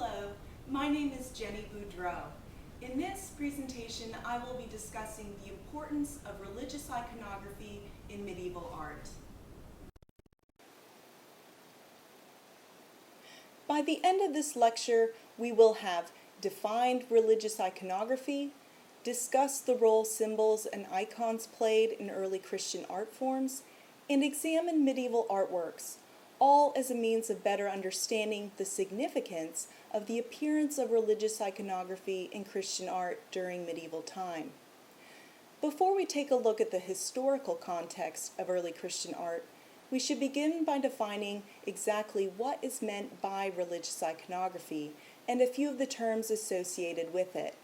Hello, my name is Jenny Boudreau. In this presentation, I will be discussing the importance of religious iconography in medieval art. By the end of this lecture, we will have defined religious iconography, discussed the role symbols and icons played in early Christian art forms, and examine medieval artworks, all as a means of better understanding the significance of the appearance of religious iconography in Christian art during medieval time. Before we take a look at the historical context of early Christian art, we should begin by defining exactly what is meant by religious iconography and a few of the terms associated with it.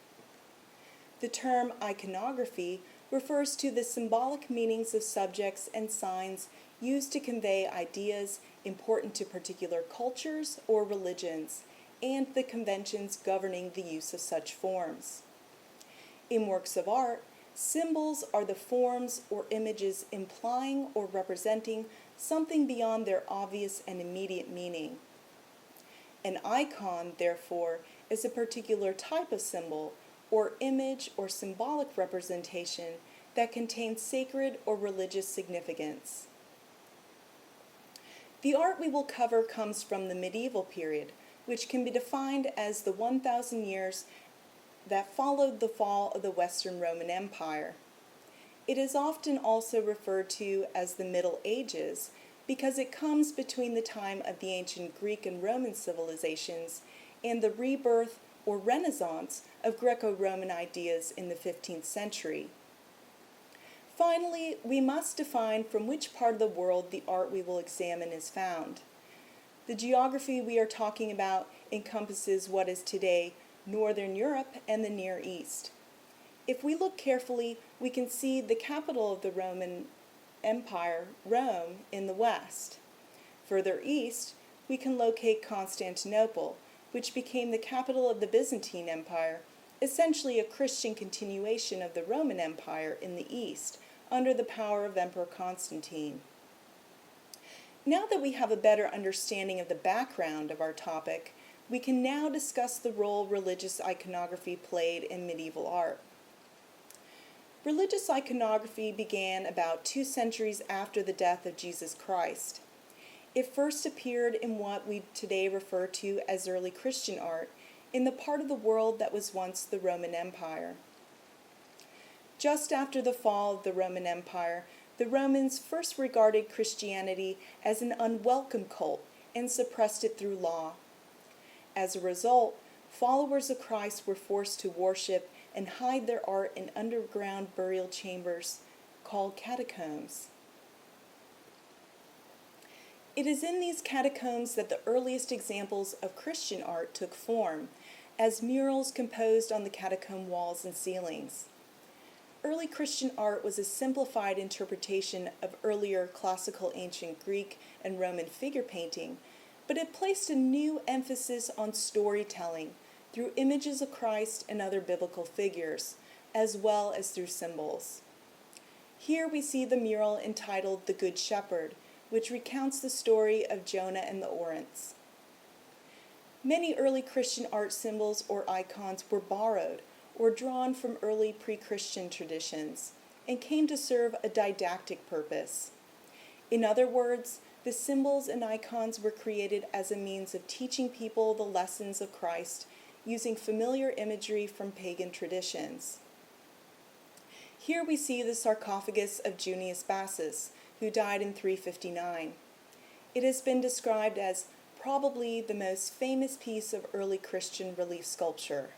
The term iconography refers to the symbolic meanings of subjects and signs used to convey ideas important to particular cultures or religions, and the conventions governing the use of such forms. In works of art, symbols are the forms or images implying or representing something beyond their obvious and immediate meaning. An icon, therefore, is a particular type of symbol or image or symbolic representation that contains sacred or religious significance. The art we will cover comes from the medieval period, which can be defined as the 1,000 years that followed the fall of the Western Roman Empire. It is often also referred to as the Middle Ages because it comes between the time of the ancient Greek and Roman civilizations and the rebirth or Renaissance of Greco-Roman ideas in the 15th century. Finally, we must define from which part of the world the art we will examine is found. The geography we are talking about encompasses what is today Northern Europe and the Near East. If we look carefully, we can see the capital of the Roman Empire, Rome, in the west. Further east, we can locate Constantinople, which became the capital of the Byzantine Empire, essentially a Christian continuation of the Roman Empire in the east, under the power of Emperor Constantine. Now that we have a better understanding of the background of our topic, we can now discuss the role religious iconography played in medieval art. Religious iconography began about 2 centuries after the death of Jesus Christ. It first appeared in what we today refer to as early Christian art in the part of the world that was once the Roman Empire. Just after the fall of the Roman Empire, the Romans first regarded Christianity as an unwelcome cult and suppressed it through law. As a result, followers of Christ were forced to worship and hide their art in underground burial chambers called catacombs. It is in these catacombs that the earliest examples of Christian art took form, as murals composed on the catacomb walls and ceilings. Early Christian art was a simplified interpretation of earlier classical ancient Greek and Roman figure painting, but it placed a new emphasis on storytelling through images of Christ and other biblical figures, as well as through symbols. Here we see the mural entitled The Good Shepherd, which recounts the story of Jonah and the Orants. Many early Christian art symbols or icons were borrowed or drawn from early pre-Christian traditions and came to serve a didactic purpose. In other words, the symbols and icons were created as a means of teaching people the lessons of Christ using familiar imagery from pagan traditions. Here we see the sarcophagus of Junius Bassus, who died in 359. It has been described as probably the most famous piece of early Christian relief sculpture.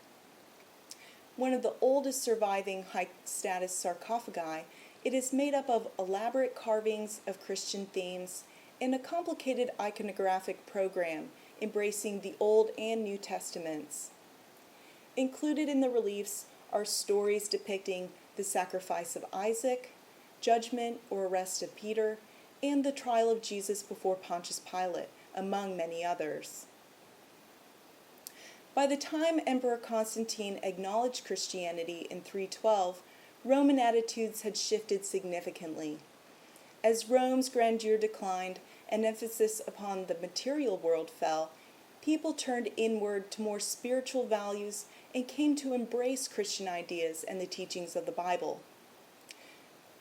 One of the oldest surviving high-status sarcophagi, it is made up of elaborate carvings of Christian themes and a complicated iconographic program embracing the Old and New Testaments. Included in the reliefs are stories depicting the sacrifice of Isaac, judgment or arrest of Peter, and the trial of Jesus before Pontius Pilate, among many others. By the time Emperor Constantine acknowledged Christianity in 312, Roman attitudes had shifted significantly. As Rome's grandeur declined and emphasis upon the material world fell, people turned inward to more spiritual values and came to embrace Christian ideas and the teachings of the Bible.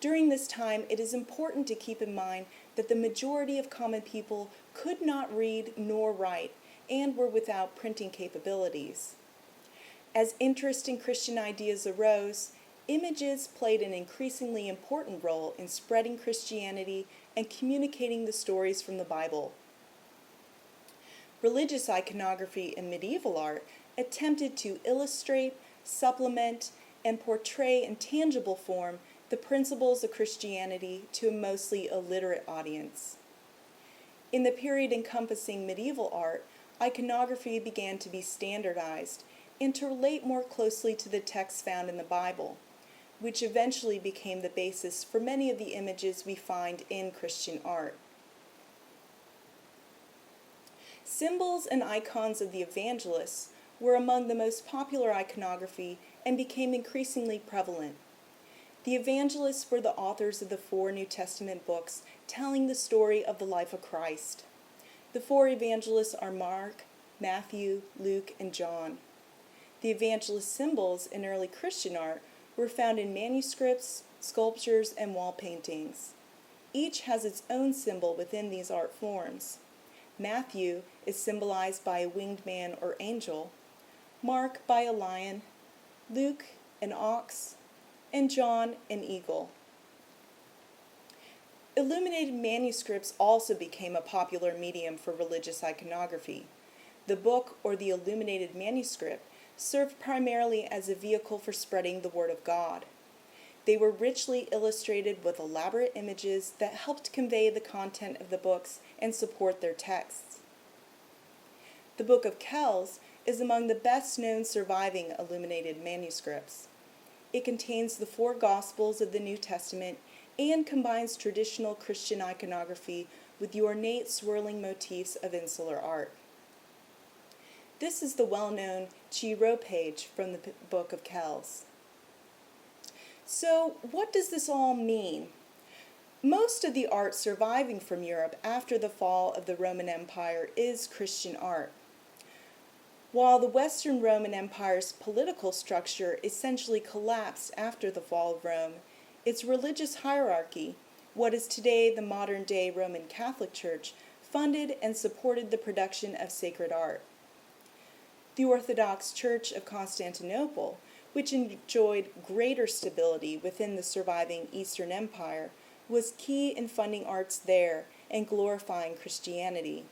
During this time, it is important to keep in mind that the majority of common people could not read nor write and were without printing capabilities. As interest in Christian ideas arose, images played an increasingly important role in spreading Christianity and communicating the stories from the Bible. Religious iconography in medieval art attempted to illustrate, supplement, and portray in tangible form the principles of Christianity to a mostly illiterate audience. In the period encompassing medieval art, iconography began to be standardized and to relate more closely to the texts found in the Bible, which eventually became the basis for many of the images we find in Christian art. Symbols and icons of the evangelists were among the most popular iconography and became increasingly prevalent. The evangelists were the authors of the 4 New Testament books telling the story of the life of Christ. The 4 evangelists are Mark, Matthew, Luke, and John. The evangelist symbols in early Christian art were found in manuscripts, sculptures, and wall paintings. Each has its own symbol within these art forms. Matthew is symbolized by a winged man or angel, Mark by a lion, Luke an ox, and John an eagle. Illuminated manuscripts also became a popular medium for religious iconography. The book or the illuminated manuscript served primarily as a vehicle for spreading the Word of God. They were richly illustrated with elaborate images that helped convey the content of the books and support their texts. The Book of Kells is among the best-known surviving illuminated manuscripts. It contains the 4 Gospels of the New Testament and combines traditional Christian iconography with the ornate swirling motifs of insular art. This is the well-known Chi Rho page from the Book of Kells. So, what does this all mean? Most of the art surviving from Europe after the fall of the Roman Empire is Christian art. While the Western Roman Empire's political structure essentially collapsed after the fall of Rome, its religious hierarchy, what is today the modern-day Roman Catholic Church, funded and supported the production of sacred art. The Orthodox Church of Constantinople, which enjoyed greater stability within the surviving Eastern Empire, was key in funding arts there and glorifying Christianity.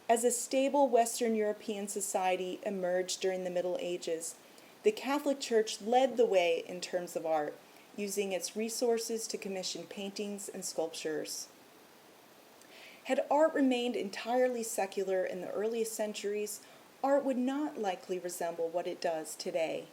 As a stable Western European society emerged during the Middle Ages, the Catholic Church led the way in terms of art, using its resources to commission paintings and sculptures. Had art remained entirely secular in the earliest centuries, art would not likely resemble what it does today.